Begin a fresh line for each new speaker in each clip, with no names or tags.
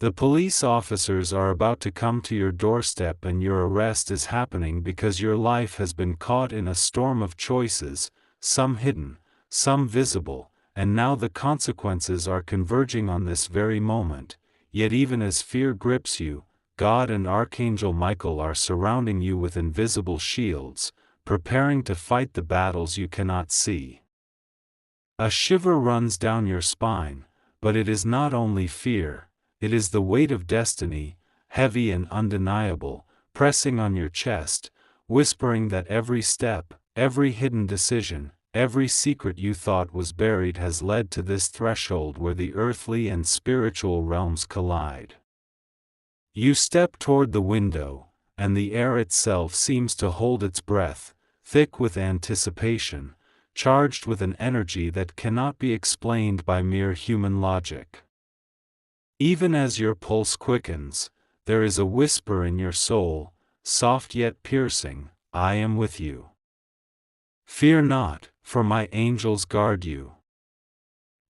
The police officers are about to come to your doorstep, and your arrest is happening because your life has been caught in a storm of choices, some hidden, some visible, and now the consequences are converging on this very moment. Yet even as fear grips you, God and Archangel Michael are surrounding you with invisible shields, preparing to fight the battles you cannot see. A shiver runs down your spine, but it is not only fear. It is the weight of destiny, heavy and undeniable, pressing on your chest, whispering that every step, every hidden decision, every secret you thought was buried has led to this threshold where the earthly and spiritual realms collide. You step toward the window, and the air itself seems to hold its breath, thick with anticipation, charged with an energy that cannot be explained by mere human logic. Even as your pulse quickens, there is a whisper in your soul, soft yet piercing, "I am with you. Fear not, for my angels guard you."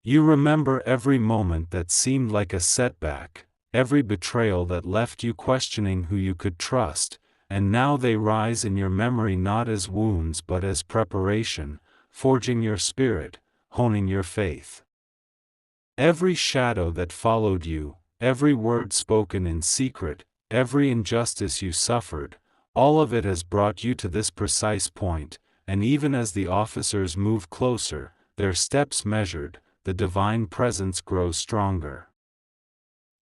You remember every moment that seemed like a setback, every betrayal that left you questioning who you could trust, and now they rise in your memory not as wounds but as preparation, forging your spirit, honing your faith. Every shadow that followed you, every word spoken in secret, every injustice you suffered, all of it has brought you to this precise point, and even as the officers move closer, their steps measured, the divine presence grows stronger.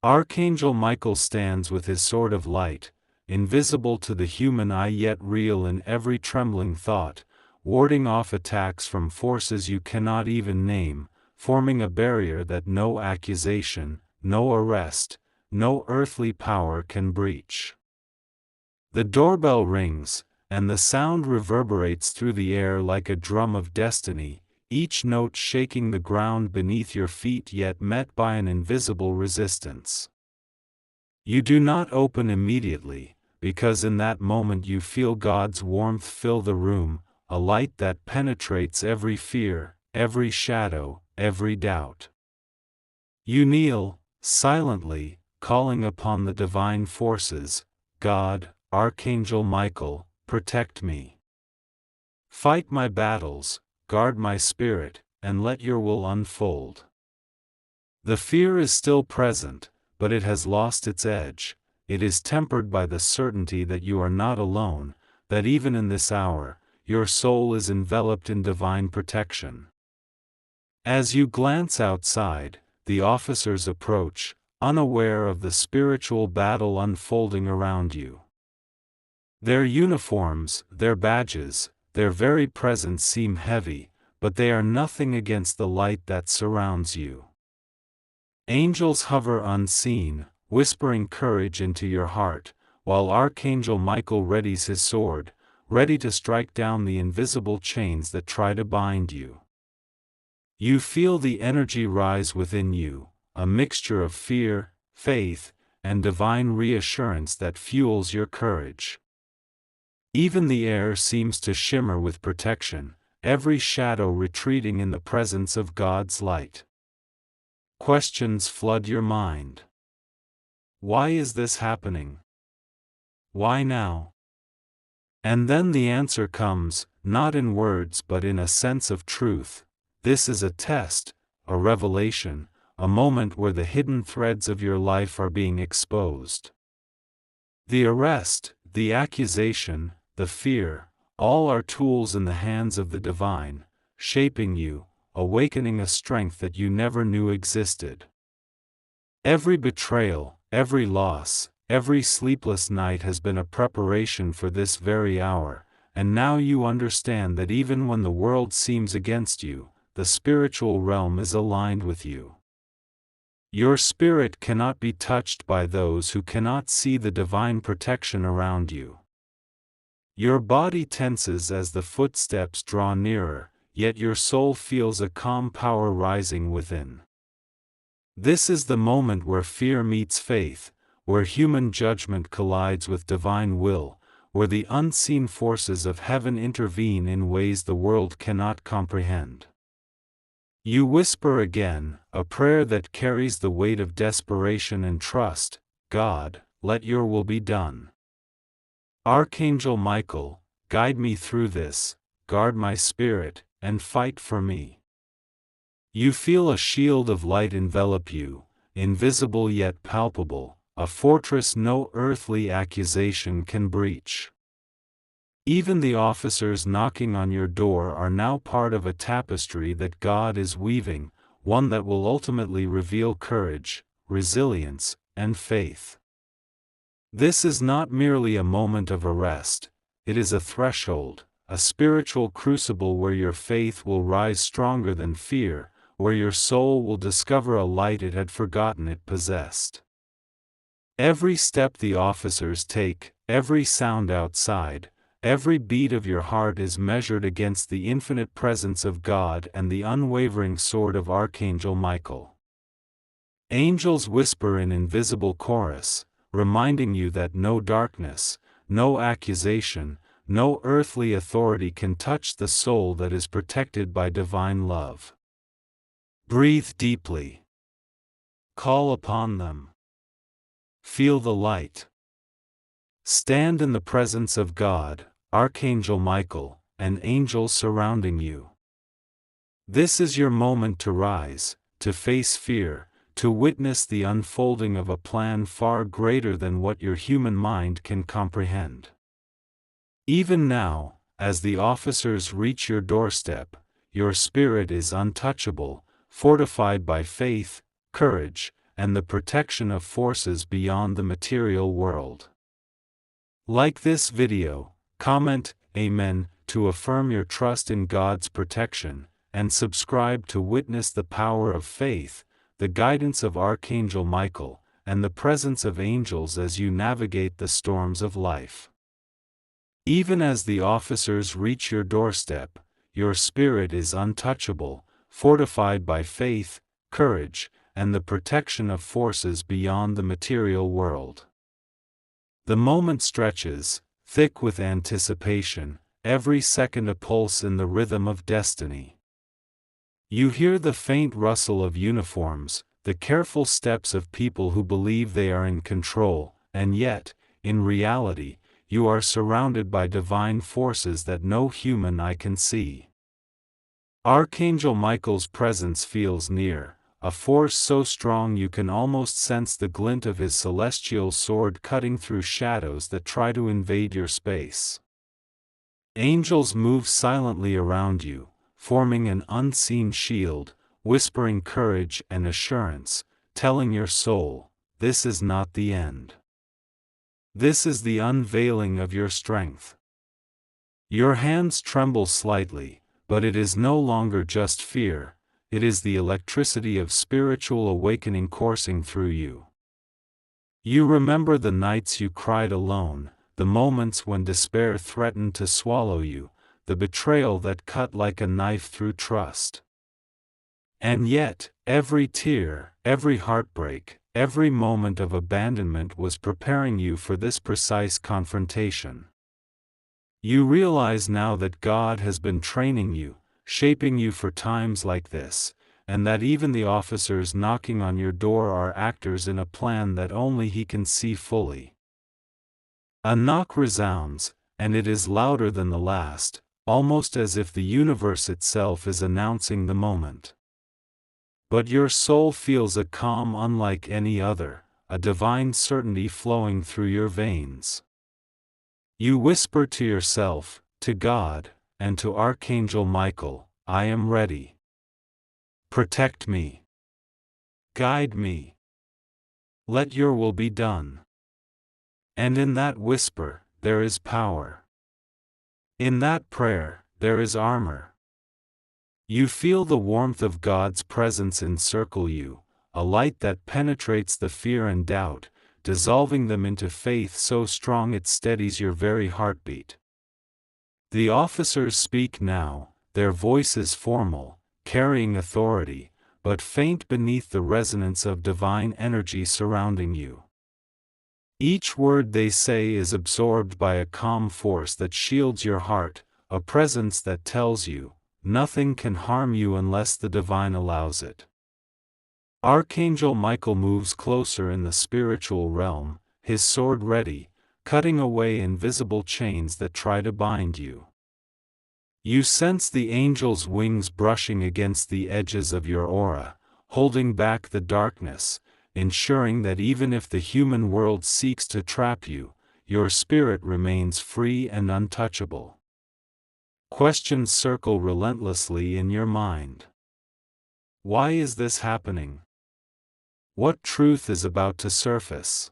Archangel Michael stands with his sword of light, invisible to the human eye yet real in every trembling thought, warding off attacks from forces you cannot even name, forming a barrier that no accusation, no arrest, no earthly power can breach. The doorbell rings, and the sound reverberates through the air like a drum of destiny, each note shaking the ground beneath your feet yet met by an invisible resistance. You do not open immediately, because in that moment you feel God's warmth fill the room, a light that penetrates every fear, every shadow, every doubt. You kneel, silently, calling upon the divine forces, "God, Archangel Michael, protect me. Fight my battles, guard my spirit, and let your will unfold." The fear is still present, but it has lost its edge. It is tempered by the certainty that you are not alone, that even in this hour, your soul is enveloped in divine protection. As you glance outside, the officers approach, unaware of the spiritual battle unfolding around you. Their uniforms, their badges, their very presence seem heavy, but they are nothing against the light that surrounds you. Angels hover unseen, whispering courage into your heart, while Archangel Michael readies his sword, ready to strike down the invisible chains that try to bind you. You feel the energy rise within you, a mixture of fear, faith, and divine reassurance that fuels your courage. Even the air seems to shimmer with protection, every shadow retreating in the presence of God's light. Questions flood your mind. Why is this happening? Why now? And then the answer comes, not in words but in a sense of truth. This is a test, a revelation, a moment where the hidden threads of your life are being exposed. The arrest, the accusation, the fear, all are tools in the hands of the divine, shaping you, awakening a strength that you never knew existed. Every betrayal, every loss, every sleepless night has been a preparation for this very hour, and now you understand that even when the world seems against you, the spiritual realm is aligned with you. Your spirit cannot be touched by those who cannot see the divine protection around you. Your body tenses as the footsteps draw nearer, yet your soul feels a calm power rising within. This is the moment where fear meets faith, where human judgment collides with divine will, where the unseen forces of heaven intervene in ways the world cannot comprehend. You whisper again, a prayer that carries the weight of desperation and trust, God, let your will be done. Archangel Michael, guide me through this, guard my spirit, and fight for me. You feel a shield of light envelop you, invisible yet palpable, a fortress no earthly accusation can breach. Even the officers knocking on your door are now part of a tapestry that God is weaving, one that will ultimately reveal courage, resilience, and faith. This is not merely a moment of arrest, it is a threshold, a spiritual crucible where your faith will rise stronger than fear, where your soul will discover a light it had forgotten it possessed. Every step the officers take, every sound outside, every beat of your heart is measured against the infinite presence of God and the unwavering sword of Archangel Michael. Angels whisper in invisible chorus, reminding you that no darkness, no accusation, no earthly authority can touch the soul that is protected by divine love. Breathe deeply. Call upon them. Feel the light. Stand in the presence of God, Archangel Michael, and angels surrounding you. This is your moment to rise, to face fear, to witness the unfolding of a plan far greater than what your human mind can comprehend. Even now, as the officers reach your doorstep, your spirit is untouchable, fortified by faith, courage, and the protection of forces beyond the material world. Like this video, comment Amen to affirm your trust in God's protection, and subscribe to witness the power of faith, the guidance of Archangel Michael, and the presence of angels as you navigate the storms of life. Even as the officers reach your doorstep, your spirit is untouchable, fortified by faith, courage, and the protection of forces beyond the material world. The moment stretches, thick with anticipation, every second a pulse in the rhythm of destiny. You hear the faint rustle of uniforms, the careful steps of people who believe they are in control, and yet, in reality, you are surrounded by divine forces that no human eye can see. Archangel Michael's presence feels near, a force so strong you can almost sense the glint of his celestial sword cutting through shadows that try to invade your space. Angels move silently around you, forming an unseen shield, whispering courage and assurance, telling your soul, this is not the end. This is the unveiling of your strength. Your hands tremble slightly, but it is no longer just fear, it is the electricity of spiritual awakening coursing through you. You remember the nights you cried alone, the moments when despair threatened to swallow you, the betrayal that cut like a knife through trust. And yet, every tear, every heartbreak, every moment of abandonment was preparing you for this precise confrontation. You realize now that God has been training you, shaping you for times like this, and that even the officers knocking on your door are actors in a plan that only He can see fully. A knock resounds, and it is louder than the last, almost as if the universe itself is announcing the moment. But your soul feels a calm unlike any other, a divine certainty flowing through your veins. You whisper to yourself, to God, and to Archangel Michael, I am ready. Protect me. Guide me. Let your will be done. And in that whisper, there is power. In that prayer, there is armor. You feel the warmth of God's presence encircle you, a light that penetrates the fear and doubt, dissolving them into faith so strong it steadies your very heartbeat. The officers speak now, their voices formal, carrying authority, but faint beneath the resonance of divine energy surrounding you. Each word they say is absorbed by a calm force that shields your heart, a presence that tells you, nothing can harm you unless the divine allows it. Archangel Michael moves closer in the spiritual realm, his sword ready, cutting away invisible chains that try to bind you. You sense the angel's wings brushing against the edges of your aura, holding back the darkness, ensuring that even if the human world seeks to trap you, your spirit remains free and untouchable. Questions circle relentlessly in your mind. Why is this happening? What truth is about to surface?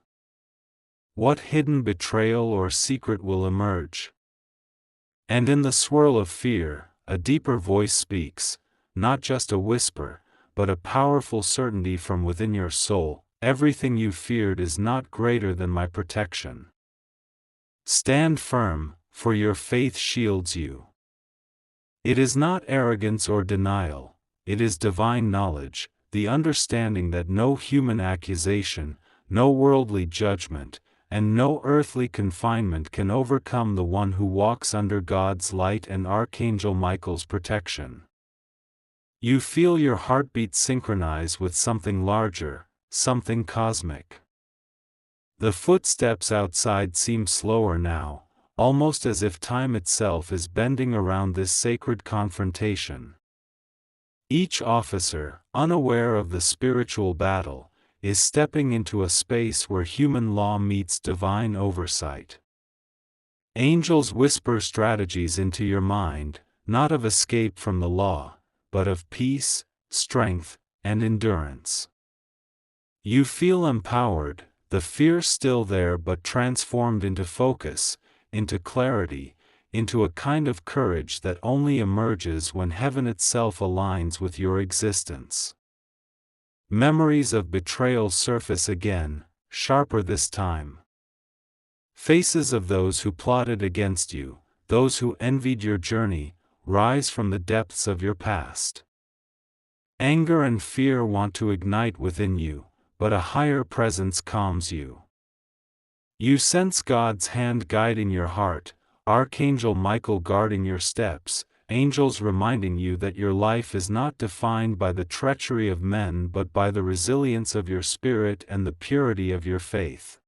What hidden betrayal or secret will emerge? And in the swirl of fear, a deeper voice speaks, not just a whisper, but a powerful certainty from within your soul. Everything you feared is not greater than my protection. Stand firm, for your faith shields you. It is not arrogance or denial, it is divine knowledge, the understanding that no human accusation, no worldly judgment, and no earthly confinement can overcome the one who walks under God's light and Archangel Michael's protection. You feel your heartbeat synchronize with something larger, something cosmic. The footsteps outside seem slower now, almost as if time itself is bending around this sacred confrontation. Each officer, unaware of the spiritual battle, is stepping into a space where human law meets divine oversight. Angels whisper strategies into your mind, not of escape from the law, but of peace, strength, and endurance. You feel empowered, the fear still there but transformed into focus, into clarity, into a kind of courage that only emerges when heaven itself aligns with your existence. Memories of betrayal surface again, sharper this time. Faces of those who plotted against you, those who envied your journey, rise from the depths of your past. Anger and fear want to ignite within you, but a higher presence calms you. You sense God's hand guiding your heart, Archangel Michael guarding your steps, angels reminding you that your life is not defined by the treachery of men but by the resilience of your spirit and the purity of your faith.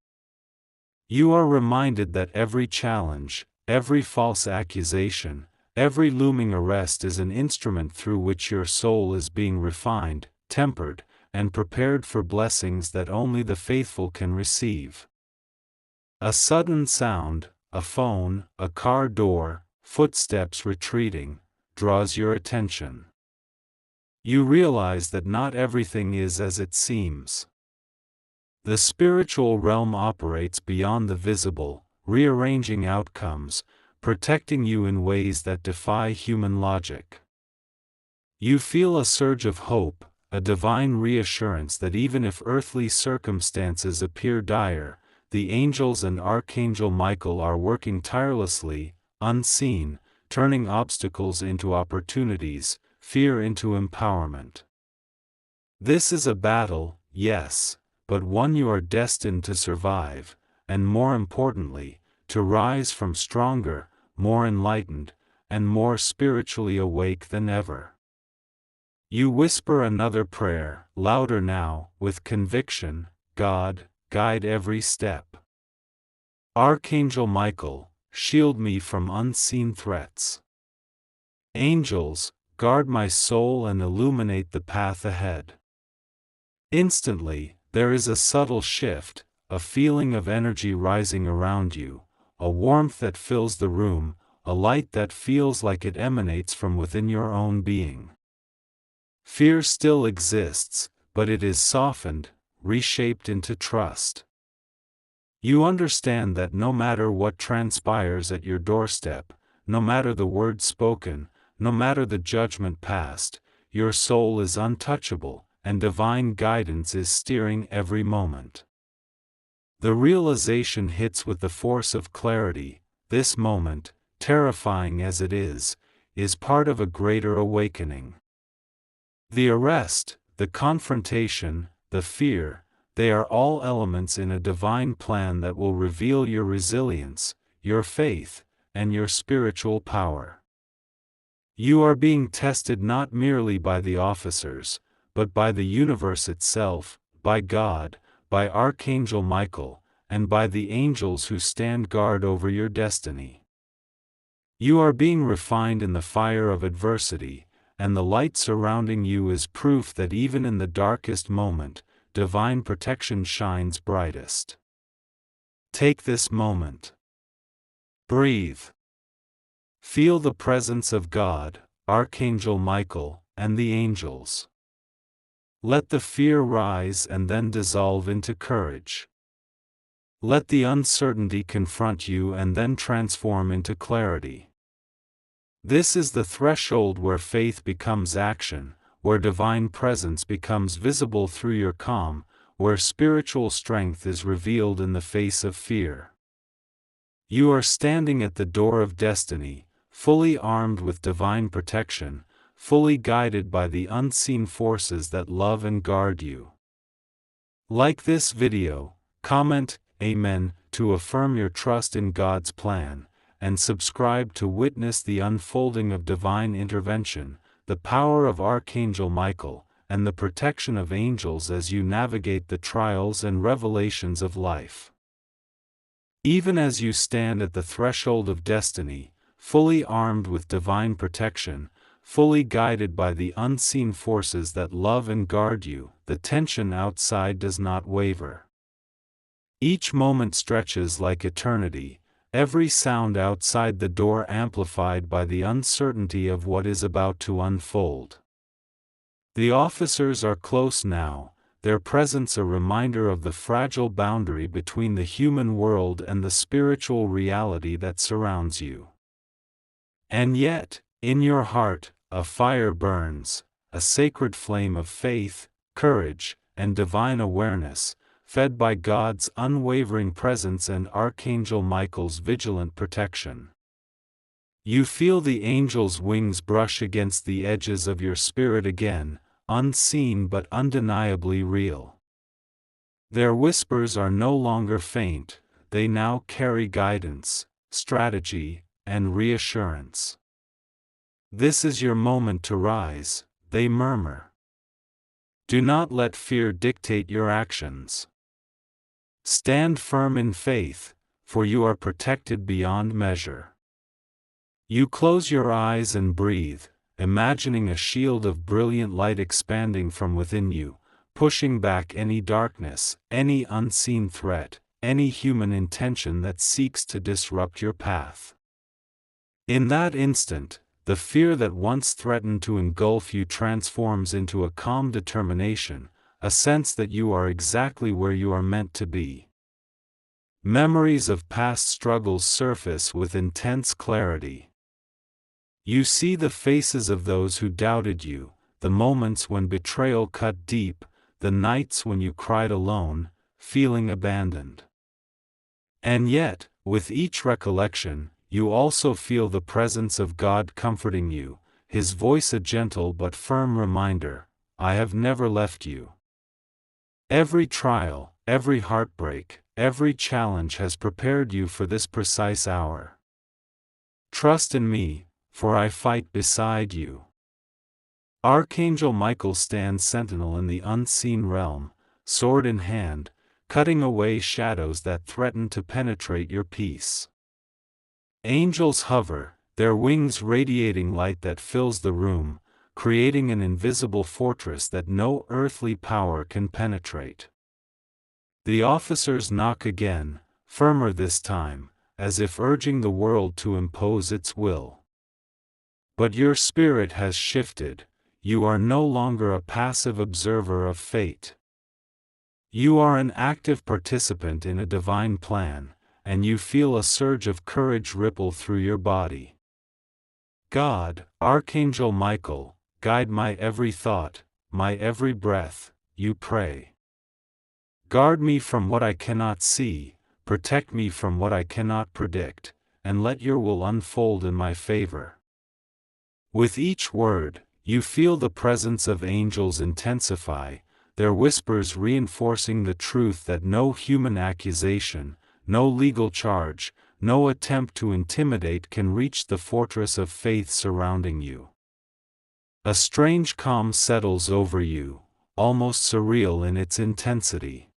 You are reminded that every challenge, every false accusation, every looming arrest is an instrument through which your soul is being refined, tempered, and prepared for blessings that only the faithful can receive. A sudden sound, a phone, a car door, footsteps retreating, draws your attention. You realize that not everything is as it seems. The spiritual realm operates beyond the visible, rearranging outcomes, protecting you in ways that defy human logic. You feel a surge of hope, a divine reassurance that even if earthly circumstances appear dire, the angels and Archangel Michael are working tirelessly, unseen, turning obstacles into opportunities, fear into empowerment. This is a battle, yes, but one you are destined to survive, and more importantly, to rise from stronger, more enlightened, and more spiritually awake than ever. You whisper another prayer, louder now, with conviction, God, guide every step. Archangel Michael, shield me from unseen threats. Angels, guard my soul and illuminate the path ahead. Instantly, there is a subtle shift, a feeling of energy rising around you, a warmth that fills the room, a light that feels like it emanates from within your own being. Fear still exists, but it is softened, reshaped into trust. You understand that no matter what transpires at your doorstep, no matter the words spoken, no matter the judgment passed, your soul is untouchable, and divine guidance is steering every moment. The realization hits with the force of clarity. This moment, terrifying as it is part of a greater awakening. The arrest, the confrontation, the fear, they are all elements in a divine plan that will reveal your resilience, your faith, and your spiritual power. You are being tested not merely by the officers, but by the universe itself, by God, by Archangel Michael, and by the angels who stand guard over your destiny. You are being refined in the fire of adversity, and the light surrounding you is proof that even in the darkest moment, divine protection shines brightest. Take this moment. Breathe. Feel the presence of God, Archangel Michael, and the angels. Let the fear rise and then dissolve into courage. Let the uncertainty confront you and then transform into clarity. This is the threshold where faith becomes action, where divine presence becomes visible through your calm, where spiritual strength is revealed in the face of fear. You are standing at the door of destiny, fully armed with divine protection, fully guided by the unseen forces that love and guard you. Like this video, comment Amen to affirm your trust in God's plan, and subscribe to witness the unfolding of divine intervention, the power of Archangel Michael, and the protection of angels as you navigate the trials and revelations of life. Even as you stand at the threshold of destiny, fully armed with divine protection, fully guided by the unseen forces that love and guard you, the tension outside does not waver. Each moment stretches like eternity, every sound outside the door amplified by the uncertainty of what is about to unfold. The officers are close now, their presence a reminder of the fragile boundary between the human world and the spiritual reality that surrounds you. And yet, in your heart, a fire burns, a sacred flame of faith, courage, and divine awareness, fed by God's unwavering presence and Archangel Michael's vigilant protection. You feel the angels' wings brush against the edges of your spirit again, unseen but undeniably real. Their whispers are no longer faint, they now carry guidance, strategy, and reassurance. This is your moment to rise, they murmur. Do not let fear dictate your actions. Stand firm in faith, for you are protected beyond measure. You close your eyes and breathe, imagining a shield of brilliant light expanding from within you, pushing back any darkness, any unseen threat, any human intention that seeks to disrupt your path. In that instant, the fear that once threatened to engulf you transforms into a calm determination, a sense that you are exactly where you are meant to be. Memories of past struggles surface with intense clarity. You see the faces of those who doubted you, the moments when betrayal cut deep, the nights when you cried alone, feeling abandoned. And yet, with each recollection, you also feel the presence of God comforting you, His voice a gentle but firm reminder, I have never left you. Every trial, every heartbreak, every challenge has prepared you for this precise hour. Trust in me, for I fight beside you. Archangel Michael stands sentinel in the unseen realm, sword in hand, cutting away shadows that threaten to penetrate your peace. Angels hover, their wings radiating light that fills the room, creating an invisible fortress that no earthly power can penetrate. The officers knock again, firmer this time, as if urging the world to impose its will. But your spirit has shifted, you are no longer a passive observer of fate. You are an active participant in a divine plan, and you feel a surge of courage ripple through your body. God, Archangel Michael, guide my every thought, my every breath, you pray. Guard me from what I cannot see, protect me from what I cannot predict, and let your will unfold in my favor. With each word, you feel the presence of angels intensify, their whispers reinforcing the truth that no human accusation, no legal charge, no attempt to intimidate can reach the fortress of faith surrounding you. A strange calm settles over you, almost surreal in its intensity.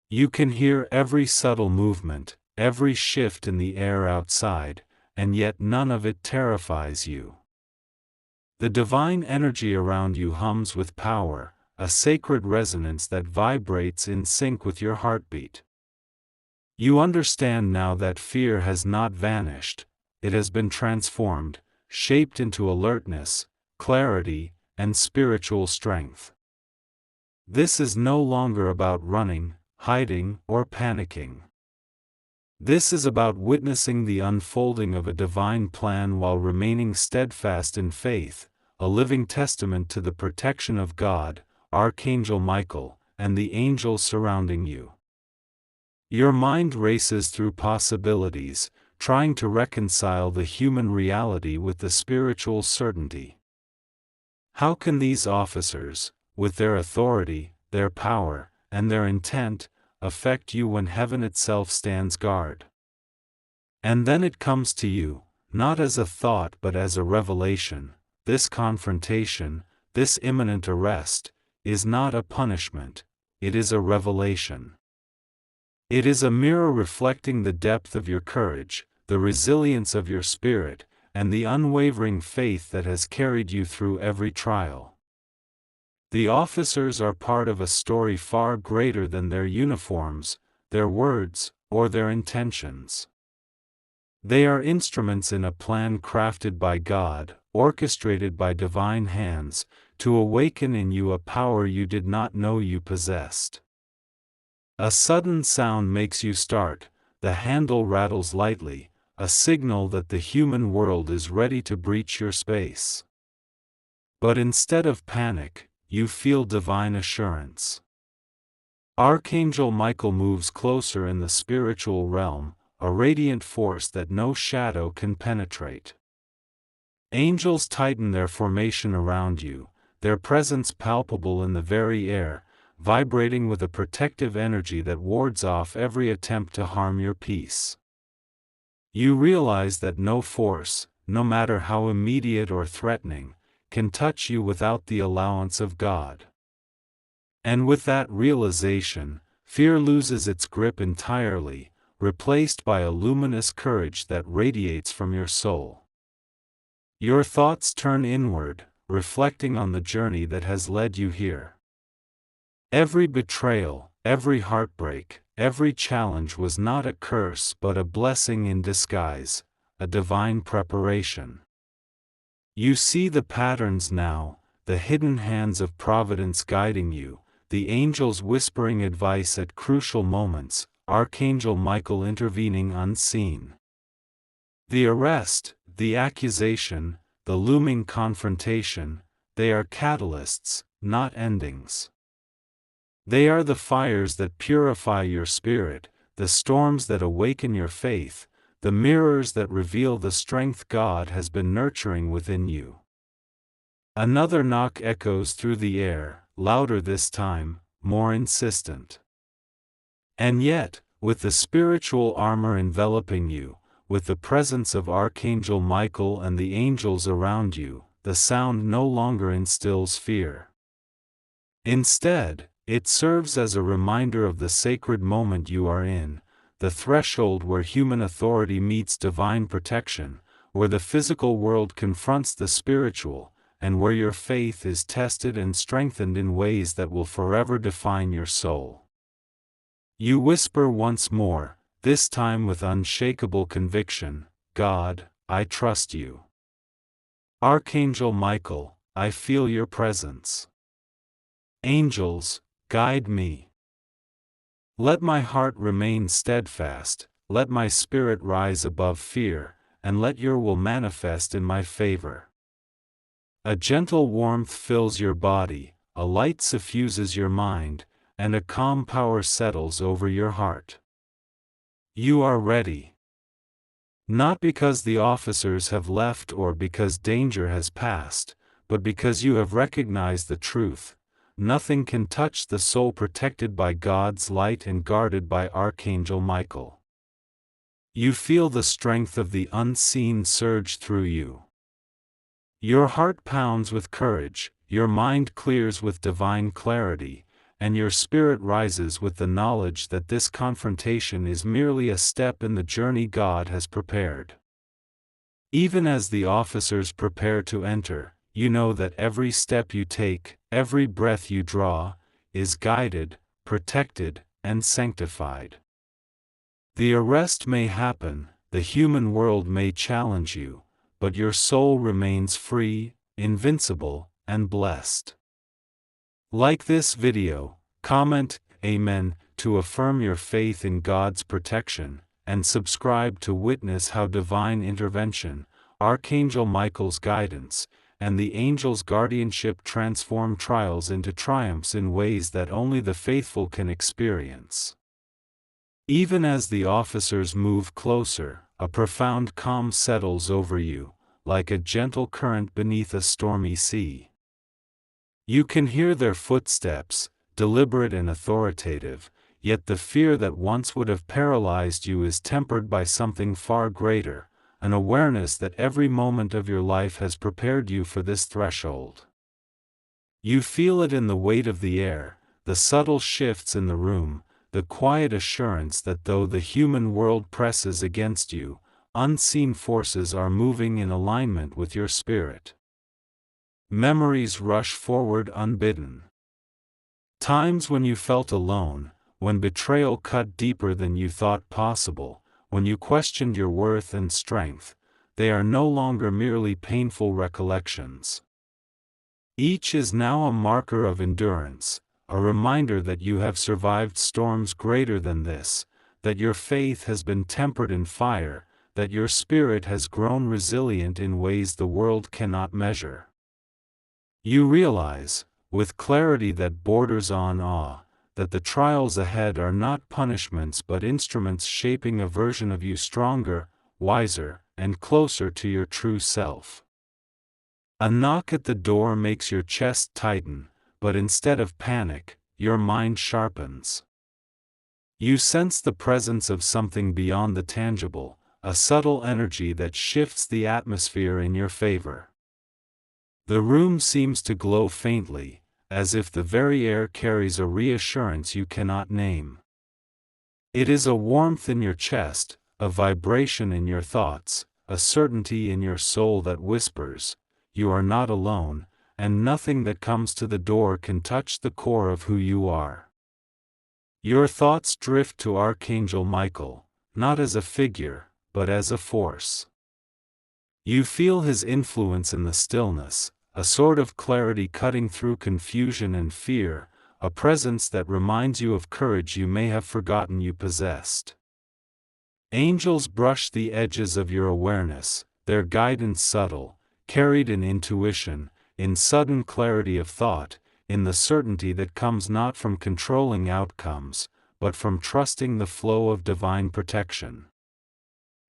You can hear every subtle movement, every shift in the air outside, and yet none of it terrifies you. The divine energy around you hums with power, a sacred resonance that vibrates in sync with your heartbeat. You understand now that fear has not vanished, it has been transformed, shaped into alertness, clarity, and spiritual strength. This is no longer about running, hiding, or panicking. This is about witnessing the unfolding of a divine plan while remaining steadfast in faith, a living testament to the protection of God, Archangel Michael, and the angels surrounding you. Your mind races through possibilities, trying to reconcile the human reality with the spiritual certainty. How can these officers, with their authority, their power, and their intent, affect you when heaven itself stands guard? And then it comes to you, not as a thought but as a revelation. This confrontation, this imminent arrest, is not a punishment, it is a revelation. It is a mirror reflecting the depth of your courage, the resilience of your spirit, and the unwavering faith that has carried you through every trial. The officers are part of a story far greater than their uniforms, their words, or their intentions. They are instruments in a plan crafted by God, orchestrated by divine hands, to awaken in you a power you did not know you possessed. A sudden sound makes you start, the handle rattles lightly, a signal that the human world is ready to breach your space. But instead of panic, you feel divine assurance. Archangel Michael moves closer in the spiritual realm, a radiant force that no shadow can penetrate. Angels tighten their formation around you, their presence palpable in the very air, vibrating with a protective energy that wards off every attempt to harm your peace. You realize that no force, no matter how immediate or threatening, can touch you without the allowance of God. And with that realization, fear loses its grip entirely, replaced by a luminous courage that radiates from your soul. Your thoughts turn inward, reflecting on the journey that has led you here. Every betrayal, every heartbreak, every challenge was not a curse but a blessing in disguise, a divine preparation. You see the patterns now, the hidden hands of providence guiding you, the angels whispering advice at crucial moments, Archangel Michael intervening unseen. The arrest, the accusation, the looming confrontation, they are catalysts, not endings. They are the fires that purify your spirit, the storms that awaken your faith, the mirrors that reveal the strength God has been nurturing within you. Another knock echoes through the air, louder this time, more insistent. And yet, with the spiritual armor enveloping you, with the presence of Archangel Michael and the angels around you, the sound no longer instills fear. Instead, it serves as a reminder of the sacred moment you are in, the threshold where human authority meets divine protection, where the physical world confronts the spiritual, and where your faith is tested and strengthened in ways that will forever define your soul. You whisper once more, this time with unshakable conviction, God, I trust you. Archangel Michael, I feel your presence. Angels, guide me. Let my heart remain steadfast, let my spirit rise above fear, and let your will manifest in my favor. A gentle warmth fills your body, a light suffuses your mind, and a calm power settles over your heart. You are ready. Not because the officers have left or because danger has passed, but because you have recognized the truth. Nothing can touch the soul protected by God's light and guarded by Archangel Michael. You feel the strength of the unseen surge through you. Your heart pounds with courage, your mind clears with divine clarity, and your spirit rises with the knowledge that this confrontation is merely a step in the journey God has prepared. Even as the officers prepare to enter, you know that every step you take, every breath you draw, is guided, protected, and sanctified. The arrest may happen, the human world may challenge you, but your soul remains free, invincible, and blessed. Like this video, comment Amen to affirm your faith in God's protection, and subscribe to witness how divine intervention, Archangel Michael's guidance, and the angel's guardianship transform trials into triumphs in ways that only the faithful can experience. Even as the officers move closer, a profound calm settles over you, like a gentle current beneath a stormy sea. You can hear their footsteps, deliberate and authoritative, yet the fear that once would have paralyzed you is tempered by something far greater, an awareness that every moment of your life has prepared you for this threshold. You feel it in the weight of the air, the subtle shifts in the room, the quiet assurance that though the human world presses against you, unseen forces are moving in alignment with your spirit. Memories rush forward unbidden. Times when you felt alone, when betrayal cut deeper than you thought possible, when you questioned your worth and strength, they are no longer merely painful recollections. Each is now a marker of endurance, a reminder that you have survived storms greater than this, that your faith has been tempered in fire, that your spirit has grown resilient in ways the world cannot measure. You realize, with clarity that borders on awe, that the trials ahead are not punishments but instruments shaping a version of you stronger, wiser, and closer to your true self. A knock at the door makes your chest tighten, but instead of panic, your mind sharpens. You sense the presence of something beyond the tangible, a subtle energy that shifts the atmosphere in your favor. The room seems to glow faintly, as if the very air carries a reassurance you cannot name. It is a warmth in your chest, a vibration in your thoughts, a certainty in your soul that whispers, "You are not alone," and nothing that comes to the door can touch the core of who you are. Your thoughts drift to Archangel Michael, not as a figure, but as a force. You feel his influence in the stillness, a sort of clarity cutting through confusion and fear, a presence that reminds you of courage you may have forgotten you possessed. Angels brush the edges of your awareness, their guidance subtle, carried in intuition, in sudden clarity of thought, in the certainty that comes not from controlling outcomes, but from trusting the flow of divine protection.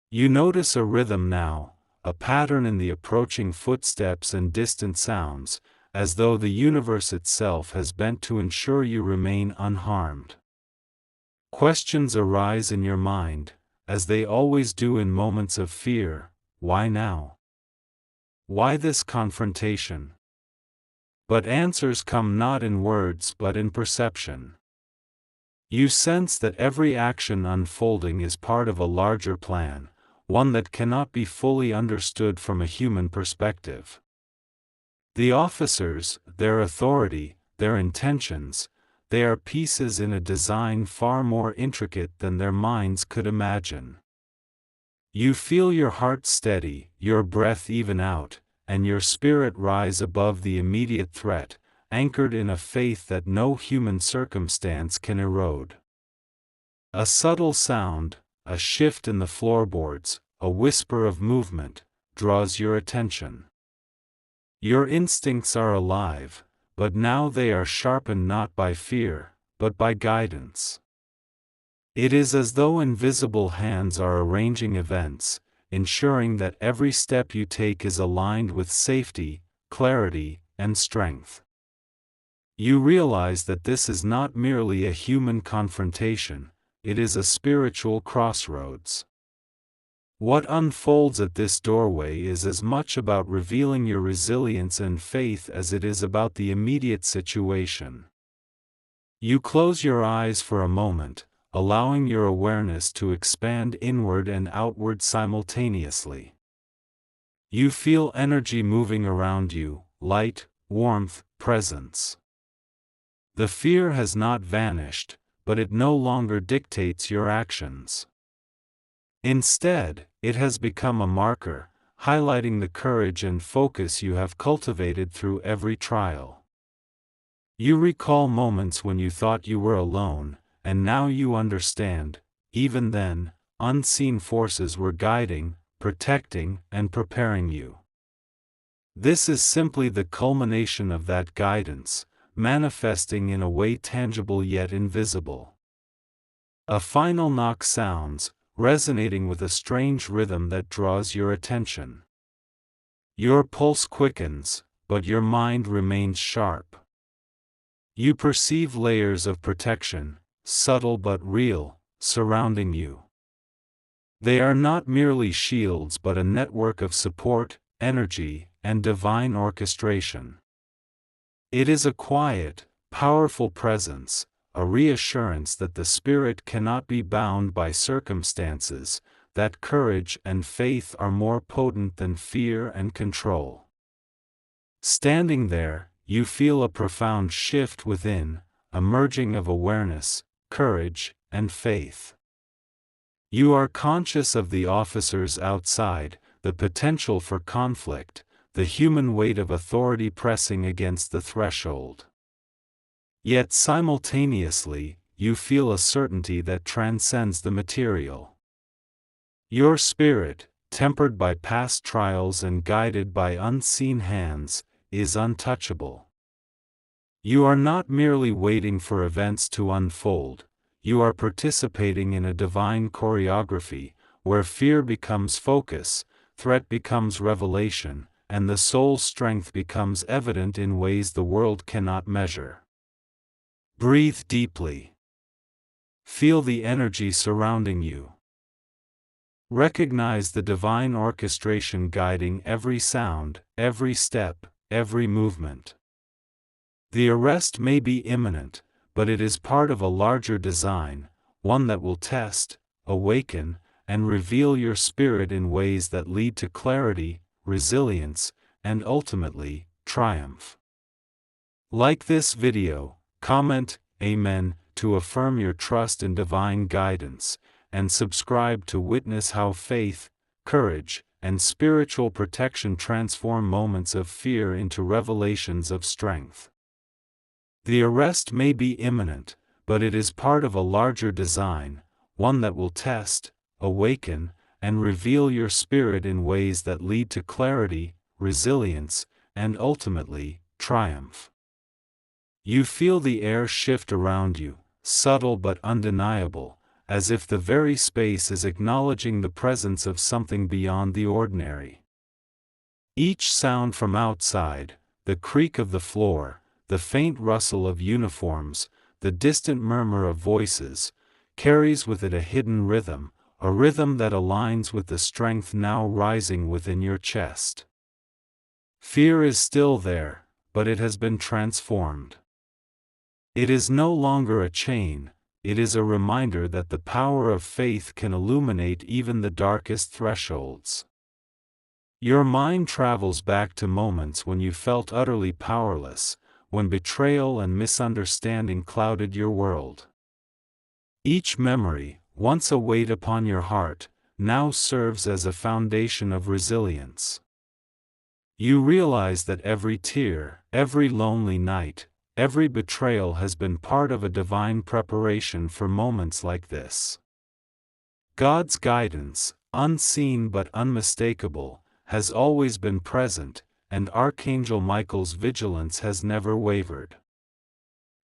You notice a rhythm now, a pattern in the approaching footsteps and distant sounds, as though the universe itself has bent to ensure you remain unharmed. Questions arise in your mind, as they always do in moments of fear. Why now? Why this confrontation? But answers come not in words but in perception. You sense that every action unfolding is part of a larger plan, one that cannot be fully understood from a human perspective. The officers, their authority, their intentions, they are pieces in a design far more intricate than their minds could imagine. You feel your heart steady, your breath even out, and your spirit rise above the immediate threat, anchored in a faith that no human circumstance can erode. A subtle sound, a shift in the floorboards, a whisper of movement, draws your attention. Your instincts are alive, but now they are sharpened not by fear, but by guidance. It is as though invisible hands are arranging events, ensuring that every step you take is aligned with safety, clarity, and strength. You realize that this is not merely a human confrontation, it is a spiritual crossroads. What unfolds at this doorway is as much about revealing your resilience and faith as it is about the immediate situation. You close your eyes for a moment, allowing your awareness to expand inward and outward simultaneously. You feel energy moving around you, light, warmth, presence. The fear has not vanished, but it no longer dictates your actions. Instead, it has become a marker, highlighting the courage and focus you have cultivated through every trial. You recall moments when you thought you were alone, and now you understand, even then, unseen forces were guiding, protecting, and preparing you. This is simply the culmination of that guidance, manifesting in a way tangible yet invisible. A final knock sounds, resonating with a strange rhythm that draws your attention. Your pulse quickens, but your mind remains sharp. You perceive layers of protection, subtle but real, surrounding you. They are not merely shields but a network of support, energy, and divine orchestration. It is a quiet, powerful presence, a reassurance that the spirit cannot be bound by circumstances, that courage and faith are more potent than fear and control. Standing there, you feel a profound shift within, a merging of awareness, courage, and faith. You are conscious of the officers outside, the potential for conflict, the human weight of authority pressing against the threshold. Yet simultaneously, you feel a certainty that transcends the material. Your spirit, tempered by past trials and guided by unseen hands, is untouchable. You are not merely waiting for events to unfold, you are participating in a divine choreography, where fear becomes focus, threat becomes revelation, and the soul's strength becomes evident in ways the world cannot measure. Breathe deeply. Feel the energy surrounding you. Recognize the divine orchestration guiding every sound, every step, every movement. The arrest may be imminent, but it is part of a larger design, one that will test, awaken, and reveal your spirit in ways that lead to clarity, resilience, and ultimately, triumph. Like this video, comment Amen to affirm your trust in divine guidance, and subscribe to witness how faith, courage, and spiritual protection transform moments of fear into revelations of strength. The arrest may be imminent, but it is part of a larger design, one that will test, awaken, and reveal your spirit in ways that lead to clarity, resilience, and ultimately, triumph. You feel the air shift around you, subtle but undeniable, as if the very space is acknowledging the presence of something beyond the ordinary. Each sound from outside, the creak of the floor, the faint rustle of uniforms, the distant murmur of voices, carries with it a hidden rhythm, a rhythm that aligns with the strength now rising within your chest. Fear is still there, but it has been transformed. It is no longer a chain, it is a reminder that the power of faith can illuminate even the darkest thresholds. Your mind travels back to moments when you felt utterly powerless, when betrayal and misunderstanding clouded your world. Each memory, once a weight upon your heart, now serves as a foundation of resilience. You realize that every tear, every lonely night, every betrayal has been part of a divine preparation for moments like this. God's guidance, unseen but unmistakable, has always been present, and Archangel Michael's vigilance has never wavered.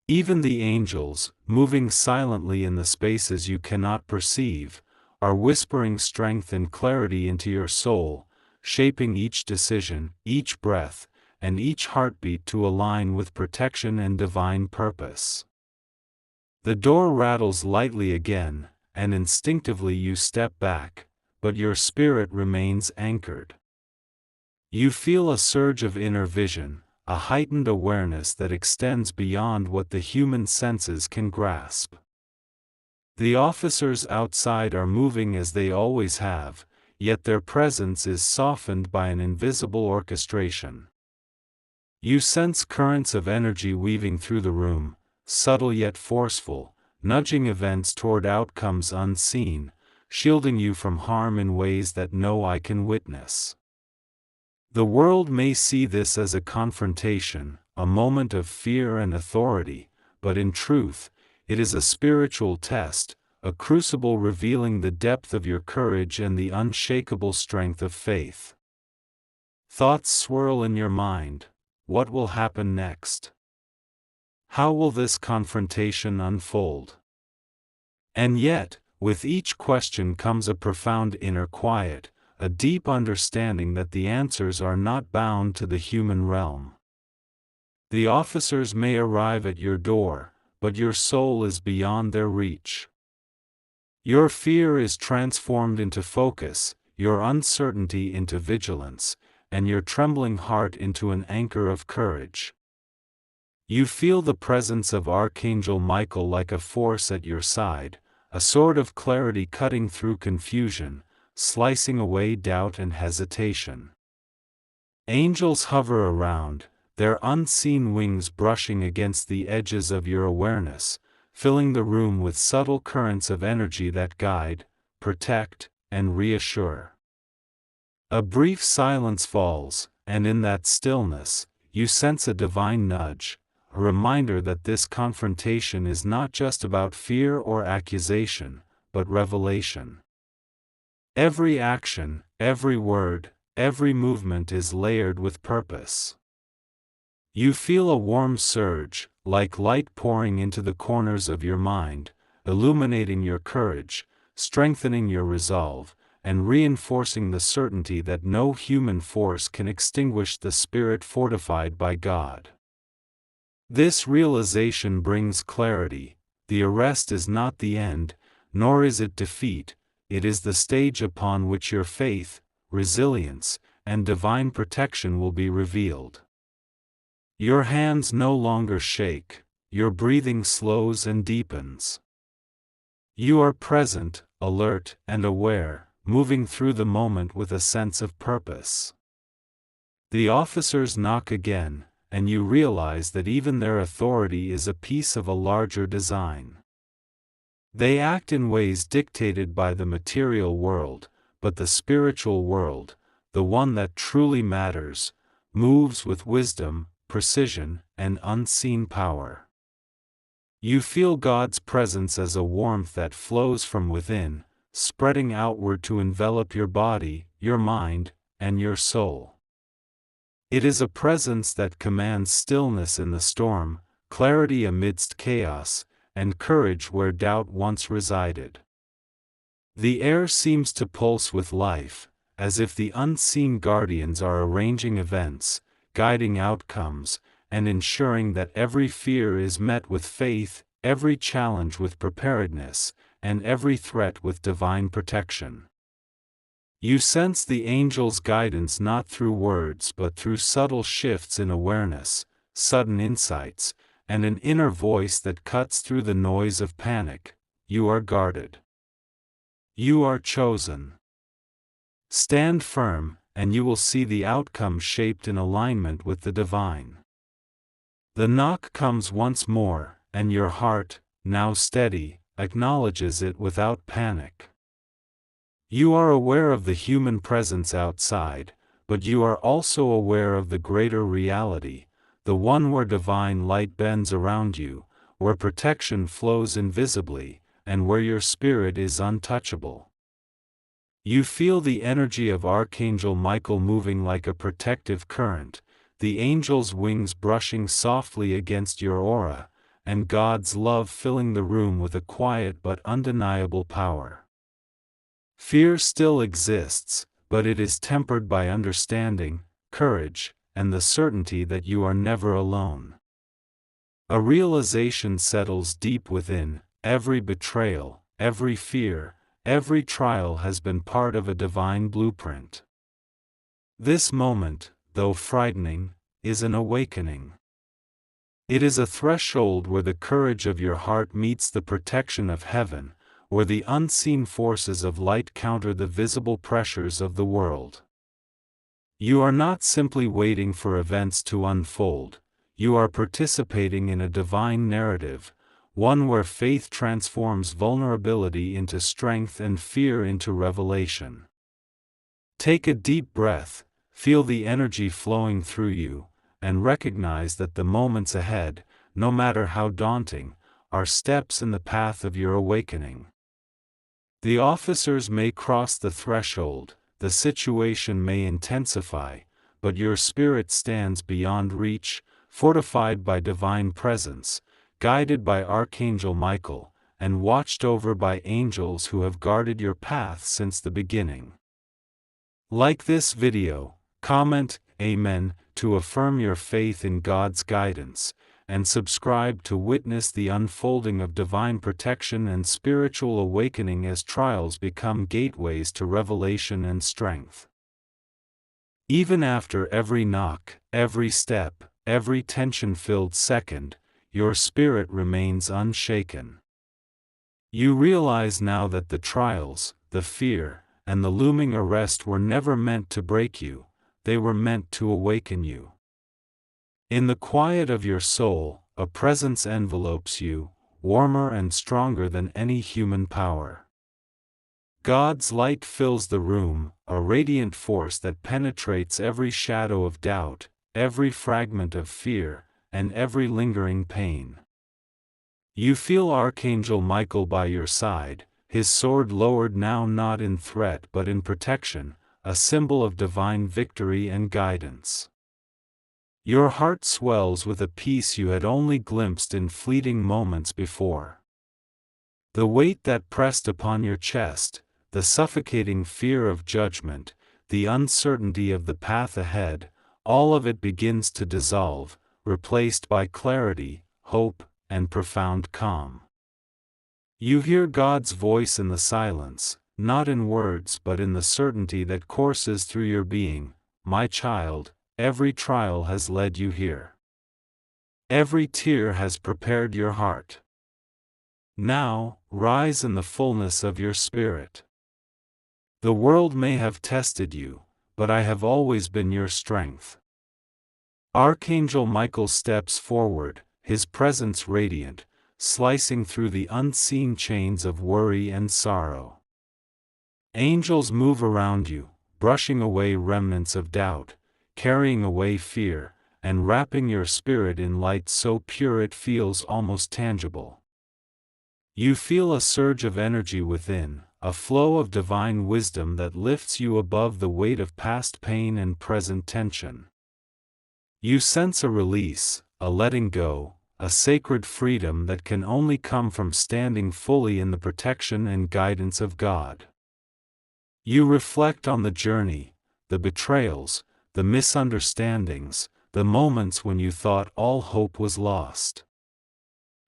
Even the angels, moving silently in the spaces you cannot perceive, are whispering strength and clarity into your soul, shaping each decision, each breath, and each heartbeat to align with protection and divine purpose. The door rattles lightly again, and instinctively you step back, but your spirit remains anchored. You feel a surge of inner vision, a heightened awareness that extends beyond what the human senses can grasp. The officers outside are moving as they always have, yet their presence is softened by an invisible orchestration. You sense currents of energy weaving through the room, subtle yet forceful, nudging events toward outcomes unseen, shielding you from harm in ways that no eye can witness. The world may see this as a confrontation, a moment of fear and authority, but in truth, it is a spiritual test, a crucible revealing the depth of your courage and the unshakable strength of faith. Thoughts swirl in your mind. What will happen next? How will this confrontation unfold? And yet, with each question comes a profound inner quiet, a deep understanding that the answers are not bound to the human realm. The officers may arrive at your door, but your soul is beyond their reach. Your fear is transformed into focus, your uncertainty into vigilance, and your trembling heart into an anchor of courage. You feel the presence of Archangel Michael like a force at your side, a sword of clarity cutting through confusion, slicing away doubt and hesitation. Angels hover around, their unseen wings brushing against the edges of your awareness, filling the room with subtle currents of energy that guide, protect, and reassure. A brief silence falls, and in that stillness, you sense a divine nudge, a reminder that this confrontation is not just about fear or accusation, but revelation. Every action, every word, every movement is layered with purpose. You feel a warm surge, like light pouring into the corners of your mind, illuminating your courage, strengthening your resolve, and reinforcing the certainty that no human force can extinguish the spirit fortified by God. This realization brings clarity. The arrest is not the end, nor is it defeat, it is the stage upon which your faith, resilience, and divine protection will be revealed. Your hands no longer shake, your breathing slows and deepens. You are present, alert, and aware, moving through the moment with a sense of purpose. The officers knock again, and you realize that even their authority is a piece of a larger design. They act in ways dictated by the material world, but the spiritual world, the one that truly matters, moves with wisdom, precision, and unseen power. You feel God's presence as a warmth that flows from within, spreading outward to envelop your body, your mind, and your soul. It is a presence that commands stillness in the storm, clarity amidst chaos, and courage where doubt once resided. The air seems to pulse with life, as if the unseen guardians are arranging events, guiding outcomes, and ensuring that every fear is met with faith, every challenge with preparedness, and every threat with divine protection. You sense the angels' guidance not through words but through subtle shifts in awareness, sudden insights, and an inner voice that cuts through the noise of panic. You are guarded. You are chosen. Stand firm, and you will see the outcome shaped in alignment with the divine. The knock comes once more, and your heart, now steady, acknowledges it without panic. You are aware of the human presence outside, but you are also aware of the greater reality, the one where divine light bends around you, where protection flows invisibly, and where your spirit is untouchable. You feel the energy of Archangel Michael moving like a protective current, the angel's wings brushing softly against your aura, and God's love filling the room with a quiet but undeniable power. Fear still exists, but it is tempered by understanding, courage, and the certainty that you are never alone. A realization settles deep within: every betrayal, every fear, every trial has been part of a divine blueprint. This moment, though frightening, is an awakening. It is a threshold where the courage of your heart meets the protection of heaven, where the unseen forces of light counter the visible pressures of the world. You are not simply waiting for events to unfold, you are participating in a divine narrative, one where faith transforms vulnerability into strength and fear into revelation. Take a deep breath, feel the energy flowing through you, and recognize that the moments ahead, no matter how daunting, are steps in the path of your awakening. The officers may cross the threshold, the situation may intensify, but your spirit stands beyond reach, fortified by divine presence, guided by Archangel Michael, and watched over by angels who have guarded your path since the beginning. Like this video, comment Amen to affirm your faith in God's guidance, and subscribe to witness the unfolding of divine protection and spiritual awakening as trials become gateways to revelation and strength. Even after every knock, every step, every tension-filled second, your spirit remains unshaken. You realize now that the trials, the fear, and the looming arrest were never meant to break you, they were meant to awaken you. In the quiet of your soul, a presence envelopes you, warmer and stronger than any human power. God's light fills the room, a radiant force that penetrates every shadow of doubt, every fragment of fear, and every lingering pain. You feel Archangel Michael by your side, his sword lowered now not in threat but in protection, a symbol of divine victory and guidance. Your heart swells with a peace you had only glimpsed in fleeting moments before. The weight that pressed upon your chest, the suffocating fear of judgment, the uncertainty of the path ahead, all of it begins to dissolve, replaced by clarity, hope, and profound calm. You hear God's voice in the silence, not in words but in the certainty that courses through your being, "My child, every trial has led you here. Every tear has prepared your heart. Now, rise in the fullness of your spirit. The world may have tested you, but I have always been your strength." Archangel Michael steps forward, his presence radiant, slicing through the unseen chains of worry and sorrow. Angels move around you, brushing away remnants of doubt, carrying away fear, and wrapping your spirit in light so pure it feels almost tangible. You feel a surge of energy within, a flow of divine wisdom that lifts you above the weight of past pain and present tension. You sense a release, a letting go, a sacred freedom that can only come from standing fully in the protection and guidance of God. You reflect on the journey, the betrayals, the misunderstandings, the moments when you thought all hope was lost.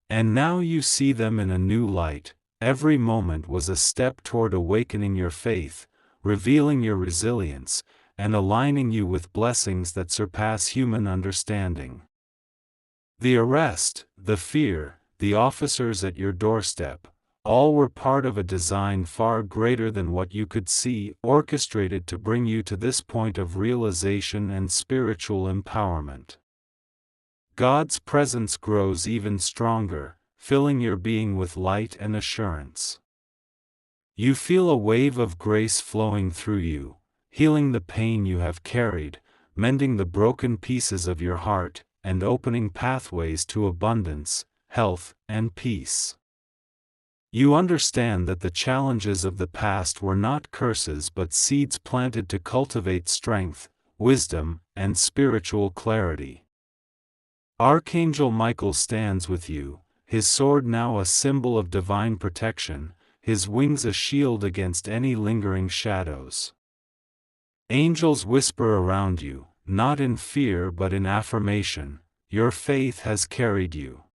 And now you see them in a new light. Every moment was a step toward awakening your faith, revealing your resilience, and aligning you with blessings that surpass human understanding. The arrest, the fear, the officers at your doorstep, all were part of a design far greater than what you could see, orchestrated to bring you to this point of realization and spiritual empowerment. God's presence grows even stronger, filling your being with light and assurance. You feel a wave of grace flowing through you, healing the pain you have carried, mending the broken pieces of your heart, and opening pathways to abundance, health, and peace. You understand that the challenges of the past were not curses but seeds planted to cultivate strength, wisdom, and spiritual clarity. Archangel Michael stands with you, his sword now a symbol of divine protection, his wings a shield against any lingering shadows. Angels whisper around you, not in fear but in affirmation, "Your faith has carried you.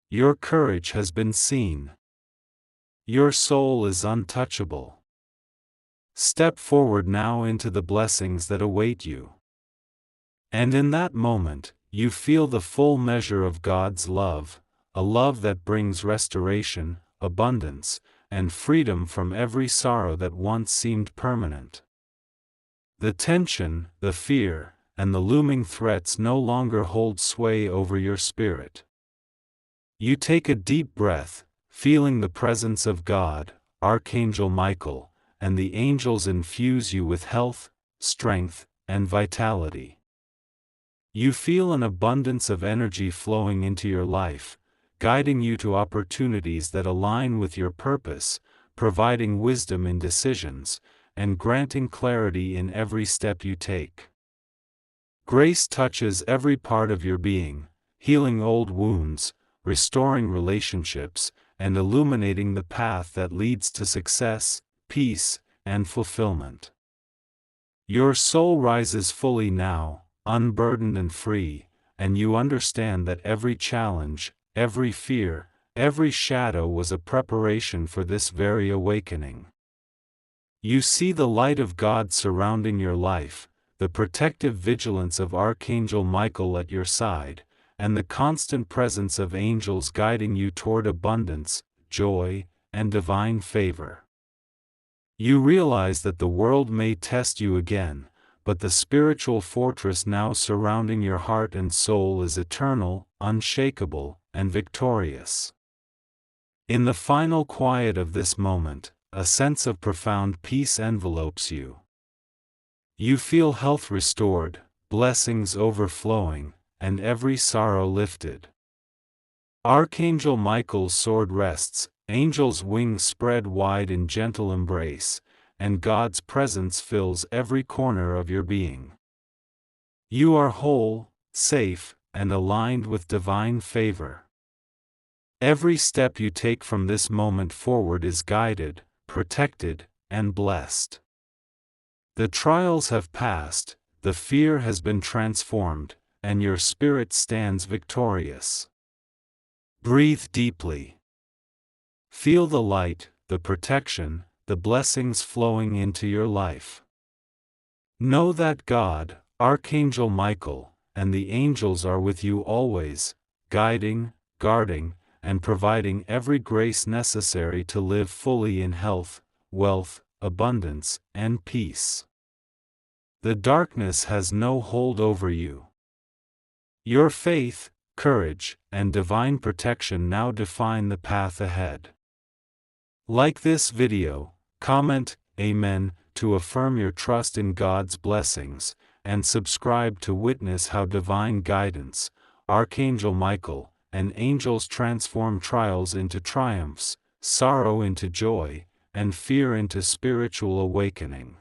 Your courage has been seen. Your soul is untouchable. Step forward now into the blessings that await you. And in that moment, you feel the full measure of God's love, a love that brings restoration, abundance, and freedom from every sorrow that once seemed permanent. The tension, the fear, and the looming threats no longer hold sway over your spirit. You take a deep breath, feeling the presence of God, Archangel Michael, and the angels infuse you with health, strength, and vitality. You feel an abundance of energy flowing into your life, guiding you to opportunities that align with your purpose, providing wisdom in decisions, and granting clarity in every step you take. Grace touches every part of your being, healing old wounds, restoring relationships, and illuminating the path that leads to success, peace, and fulfillment. Your soul rises fully now, unburdened and free, and you understand that every challenge, every fear, every shadow was a preparation for this very awakening. You see the light of God surrounding your life, the protective vigilance of Archangel Michael at your side, and the constant presence of angels guiding you toward abundance, joy, and divine favor. You realize that the world may test you again, but the spiritual fortress now surrounding your heart and soul is eternal, unshakable, and victorious. In the final quiet of this moment, a sense of profound peace envelopes you. You feel health restored, blessings overflowing, and every sorrow lifted. Archangel Michael's sword rests, angels' wings spread wide in gentle embrace, and God's presence fills every corner of your being. You are whole, safe, and aligned with divine favor. Every step you take from this moment forward is guided, protected, and blessed. The trials have passed, the fear has been transformed, and your spirit stands victorious. Breathe deeply. Feel the light, the protection, the blessings flowing into your life. Know that God, Archangel Michael, and the angels are with you always, guiding, guarding, and providing every grace necessary to live fully in health, wealth, abundance, and peace. The darkness has no hold over you. Your faith, courage, and divine protection now define the path ahead. Like this video, comment Amen to affirm your trust in God's blessings, and subscribe to witness how divine guidance, Archangel Michael, and angels transform trials into triumphs, sorrow into joy, and fear into spiritual awakening.